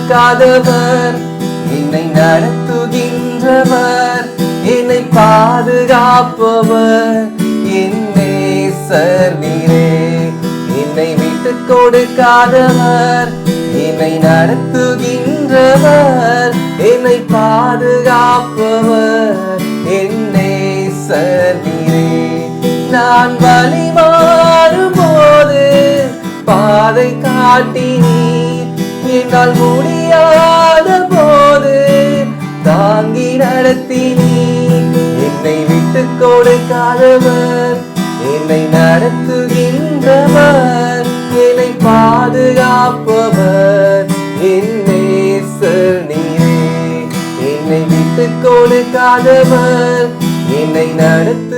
கொடுக்காதவர், என்னை நடத்துகின்றவர், என்னை பாதுகாப்பவர், என் நேசர் நீரே. என்னை விட்டு கொடுக்காதவர், என்னை நடத்துகின்றவர், என்னை பாதுகாப்பவர், என் நேசர் நீரே. நான் வழி மாறும் போது பாதை காட்டி நீர், என்னால் முடியாத போது தாங்கி நடத்தி நீர். என்னை விட்டு கொடுக்காதவர், என்னை நடத்துகின்றவர், என்னை பாதுகாப்பவர், என் நேசர் நீரே. என்னை விட்டு கொடுக்காதவர், என்னை நடத்து